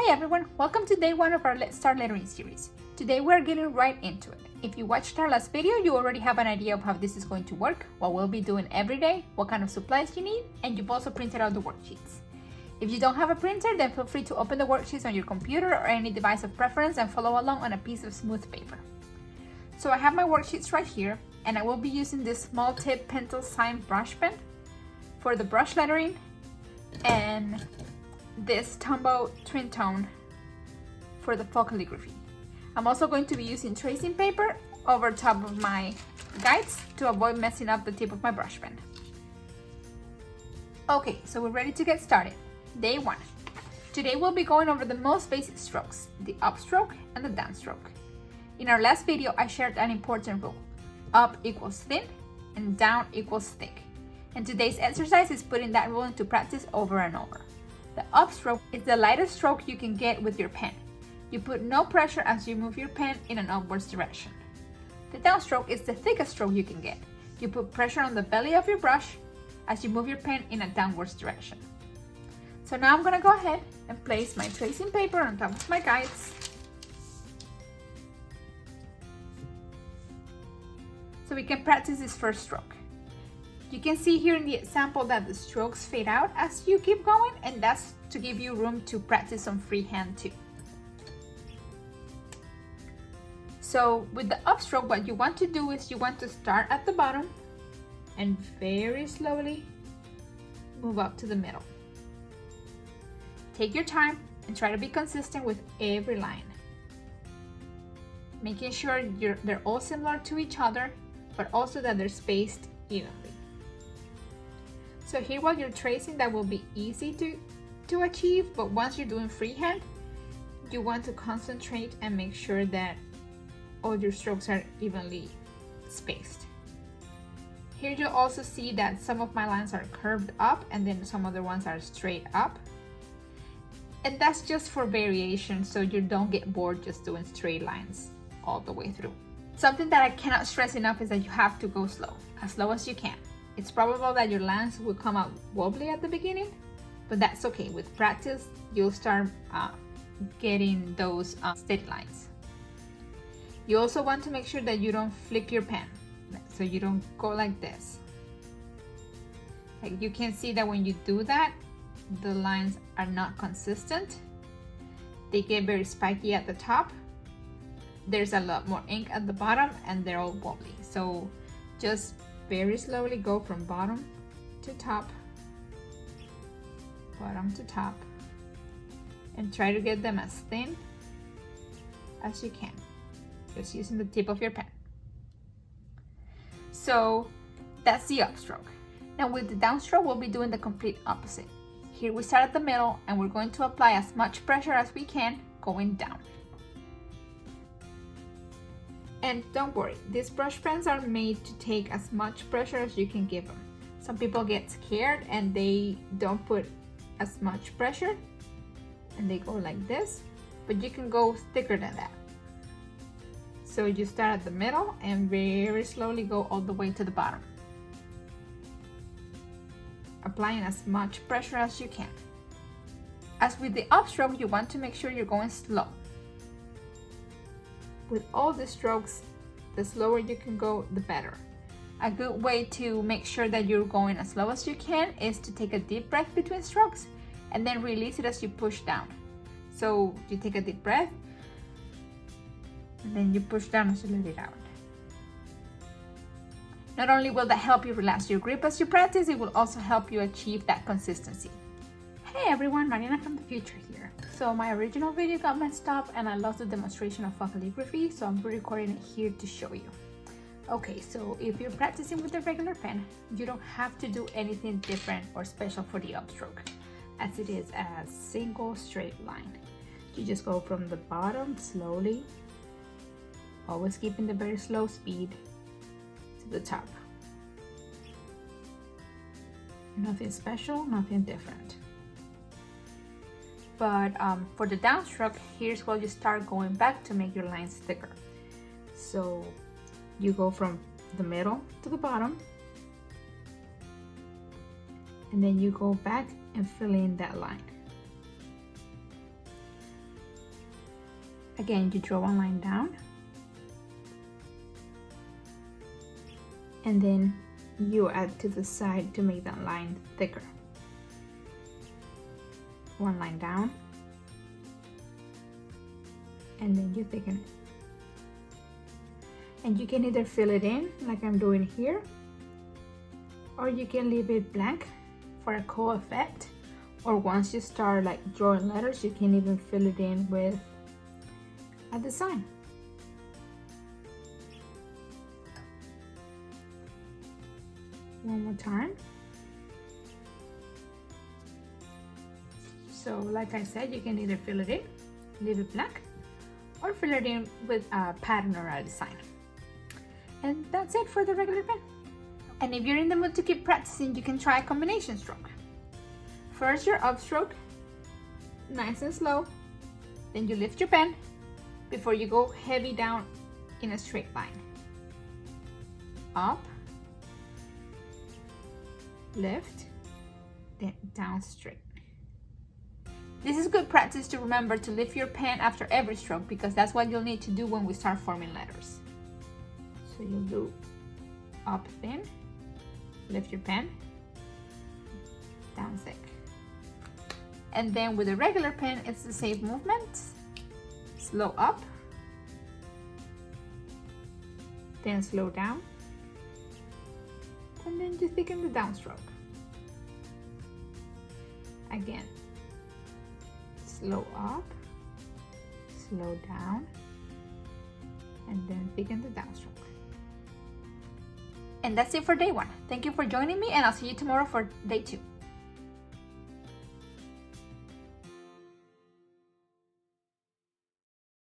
Hey everyone, welcome to day one of our Let's Start Lettering series. Today we're getting right into it. If you watched our last video, you already have an idea of how this is going to work, what we'll be doing every day, what kind of supplies you need, and you've also printed out the worksheets. If you don't have a printer, then feel free to open the worksheets on your computer or any device of preference and follow along on a piece of smooth paper. So I have my worksheets right here, and I will be using this small tip pencil sign brush pen for the brush lettering and this Tombow twin tone for the fall calligraphy. I'm also going to be using tracing paper over top of my guides to avoid messing up the tip of my brush pen. Okay, so we're ready to get started. Day one. Today we'll be going over the most basic strokes, the upstroke and the downstroke. In our last video, I shared an important rule. Up equals thin and down equals thick. And today's exercise is putting that rule into practice over and over. The upstroke is the lightest stroke you can get with your pen. You put no pressure as you move your pen in an upwards direction. The downstroke is the thickest stroke you can get. You put pressure on the belly of your brush as you move your pen in a downwards direction. So now I'm going to go ahead and place my tracing paper on top of my guides. So we can practice this first stroke. You can see here in the example that the strokes fade out as you keep going, and that's to give you room to practice on freehand too. So with the upstroke, what you want to do is you want to start at the bottom and very slowly move up to the middle. Take your time and try to be consistent with every line, making sure they're all similar to each other, but also that they're spaced evenly. So here while you're tracing, that will be easy to achieve, but once you're doing freehand, you want to concentrate and make sure that all your strokes are evenly spaced. Here you'll also see that some of my lines are curved up and then some other ones are straight up. And that's just for variation, so you don't get bored just doing straight lines all the way through. Something that I cannot stress enough is that you have to go slow as you can. It's probable that your lines will come out wobbly at the beginning, but that's okay. With practice, you'll start getting those steady lines. You also want to make sure that you don't flip your pen, so you don't go like this. Like you can see that when you do that, the lines are not consistent. They get very spiky at the top. There's a lot more ink at the bottom and they're all wobbly. So just very slowly go from bottom to top, and try to get them as thin as you can, just using the tip of your pen. So that's the upstroke. Now with the downstroke, we'll be doing the complete opposite. Here we start at the middle and we're going to apply as much pressure as we can going down. And don't worry, these brush pens are made to take as much pressure as you can give them. Some people get scared and they don't put as much pressure and they go like this, but you can go thicker than that. So you start at the middle and very slowly go all the way to the bottom, applying as much pressure as you can. As with the upstroke, you want to make sure you're going slow. With all the strokes, the slower you can go, the better. A good way to make sure that you're going as slow as you can is to take a deep breath between strokes and then release it as you push down. So you take a deep breath and then you push down as you let it out. Not only will that help you relax your grip as you practice, it will also help you achieve that consistency. Hey everyone, Marina from the future here. So my original video got messed up and I lost the demonstration of fall calligraphy, so I'm recording it here to show you. Okay, so if you're practicing with a regular pen, you don't have to do anything different or special for the upstroke, as it is a single straight line. You just go from the bottom slowly, always keeping the very slow speed, to the top. Nothing special, nothing different. But for the downstroke, here's where you start going back to make your lines thicker. So you go from the middle to the bottom, and then you go back and fill in that line. Again, you draw one line down, and then you add to the side to make that line thicker. One line down, and then you thicken it. And you can either fill it in like I'm doing here, or you can leave it blank for a cool effect. Or once you start like drawing letters, you can even fill it in with a design. One more time. So like I said, you can either fill it in, leave it blank, or fill it in with a pattern or a design. And that's it for the regular pen. And if you're in the mood to keep practicing, you can try a combination stroke. First your upstroke, nice and slow, then you lift your pen before you go heavy down in a straight line. Up, lift, then down straight. This is good practice to remember to lift your pen after every stroke, because that's what you'll need to do when we start forming letters. So you'll do up thin, lift your pen, down thick. And then with a regular pen, it's the same movement. Slow up, then slow down, and then you thicken the downstroke. Again, slow up, slow down, and then thicken the downstroke. And that's it for day 1. Thank you for joining me, and I'll see you tomorrow for day 2.